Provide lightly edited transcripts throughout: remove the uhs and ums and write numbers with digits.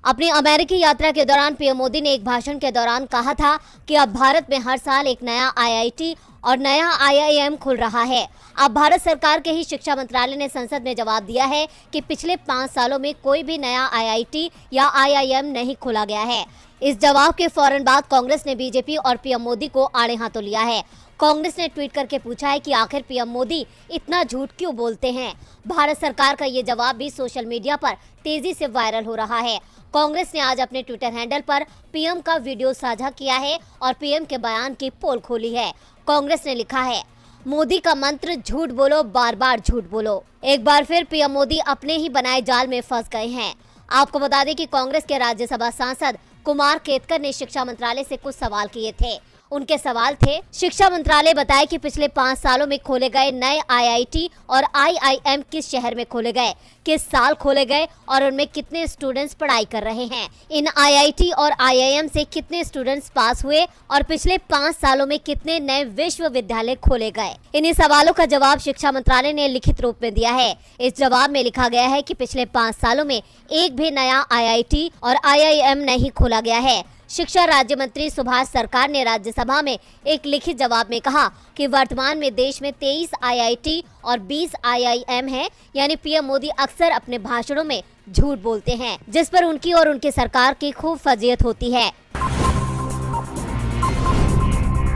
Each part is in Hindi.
अपनी अमेरिकी यात्रा के दौरान पीएम मोदी ने एक भाषण के दौरान कहा था कि अब भारत में हर साल एक नया आईआईटी और नया आईआईएम खुल रहा है। अब भारत सरकार के ही शिक्षा मंत्रालय ने संसद में जवाब दिया है कि पिछले 5 सालों में कोई भी नया आईआईटी या आईआईएम नहीं खोला गया है। इस जवाब के फौरन बाद कांग्रेस ने बीजेपी और पीएम मोदी को आड़े हाथों लिया है। कांग्रेस ने ट्वीट करके पूछा है कि आखिर पीएम मोदी इतना झूठ क्यों बोलते हैं। भारत सरकार का ये जवाब भी सोशल मीडिया पर तेजी से वायरल हो रहा है। कांग्रेस ने आज अपने ट्विटर हैंडल पर पीएम का वीडियो साझा किया है और पीएम के बयान की पोल खोली है। कांग्रेस ने लिखा है, मोदी का मंत्र झूठ बोलो, बार बार झूठ बोलो। एक बार फिर पीएम मोदी अपने ही बनाए जाल में फंस गए हैं। आपको बता दें कि कांग्रेस के राज्यसभा सांसद कुमार केतकर ने शिक्षा मंत्रालय से कुछ सवाल किए थे। उनके सवाल थे, शिक्षा मंत्रालय बताए कि पिछले 5 सालों में खोले गए नए आईआईटी और आईआईएम किस शहर में खोले गए, किस साल खोले गए और उनमें कितने स्टूडेंट्स पढ़ाई कर रहे हैं। इन आईआईटी और आईआईएम से कितने स्टूडेंट्स पास हुए और पिछले 5 सालों में कितने नए विश्वविद्यालय खोले गए। इन्हीं सवालों का जवाब शिक्षा मंत्रालय ने लिखित रूप में दिया है। इस जवाब में लिखा गया है कि पिछले 5 सालों में एक भी नया आईआईटी और आईआईएम नहीं खोला गया है। शिक्षा राज्य मंत्री सुभाष सरकार ने राज्यसभा में एक लिखित जवाब में कहा कि वर्तमान में देश में 23 आईआईटी और 20 आईआईएम हैं। यानी पीएम मोदी अक्सर अपने भाषणों में झूठ बोलते हैं, जिस पर उनकी और उनकी सरकार की खूब फजीयत होती है।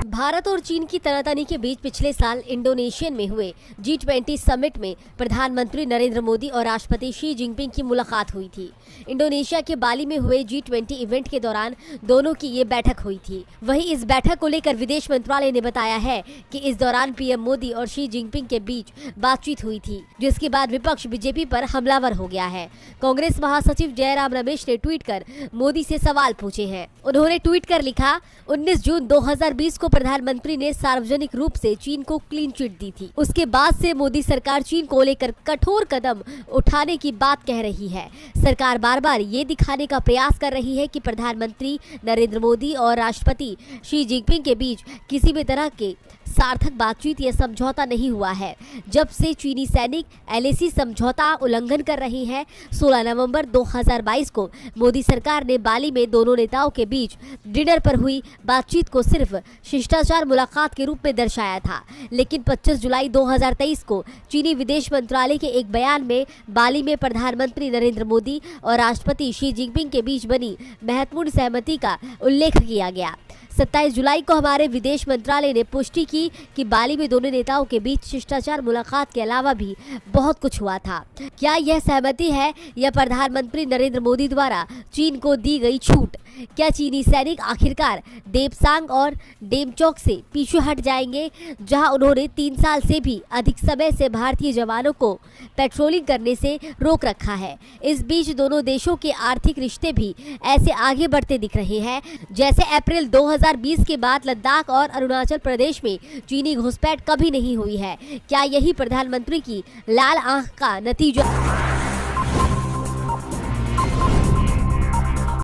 भारत और चीन की तनातनी के बीच पिछले साल इंडोनेशिया में हुए G20 समिट में प्रधानमंत्री नरेंद्र मोदी और राष्ट्रपति शी जिनपिंग की मुलाकात हुई थी। इंडोनेशिया के बाली में हुए G20 इवेंट के दौरान दोनों की ये बैठक हुई थी। वहीं इस बैठक को लेकर विदेश मंत्रालय ने बताया है कि इस दौरान पीएम मोदी और शी जिनपिंग के बीच बातचीत हुई थी, जिसके बाद विपक्ष बीजेपी पर हमलावर हो गया है। कांग्रेस महासचिव जयराम रमेश ने ट्वीट कर मोदी से सवाल पूछे हैं। उन्होंने ट्वीट कर लिखा, 19 जून 2020 को प्रधानमंत्री ने सार्वजनिक रूप से चीन को क्लीन चिट दी थी। उसके बाद से मोदी सरकार चीन को लेकर कठोर कदम उठाने की बात कह रही है। सरकार बार बार ये दिखाने का प्रयास कर रही है कि प्रधानमंत्री नरेंद्र मोदी और राष्ट्रपति शी जिनपिंग के बीच किसी भी तरह के सार्थक बातचीत या समझौता नहीं हुआ है। जब से चीनी सैनिक LAC समझौता उल्लंघन कर रहे हैं, 16 नवंबर 2022 को मोदी सरकार ने बाली में दोनों नेताओं के बीच डिनर पर हुई बातचीत को सिर्फ शिष्टाचार मुलाकात के रूप में दर्शाया था। लेकिन 25 जुलाई 2023 को चीनी विदेश मंत्रालय के एक बयान में बाली में प्रधानमंत्री नरेंद्र मोदी और राष्ट्रपति शी जिनपिंग के बीच बनी महत्वपूर्ण सहमति का उल्लेख किया गया। 27 जुलाई को हमारे विदेश मंत्रालय ने पुष्टि की कि बाली में दोनों नेताओं के बीच शिष्टाचार मुलाकात के अलावा भी बहुत कुछ हुआ था। क्या यह सहमति है या प्रधानमंत्री नरेंद्र मोदी द्वारा चीन को दी गई छूट? क्या चीनी सैनिक आखिरकार देपसांग और डेमचौक से पीछे हट जाएंगे, जहां उन्होंने 3 साल से भी अधिक समय से भारतीय जवानों को पेट्रोलिंग करने से रोक रखा है? इस बीच दोनों देशों के आर्थिक रिश्ते भी ऐसे आगे बढ़ते दिख रहे हैं जैसे अप्रैल 2020 के बाद लद्दाख और अरुणाचल प्रदेश में चीनी घुसपैठ कभी नहीं हुई है। क्या यही प्रधानमंत्री की लाल आंख का नतीजा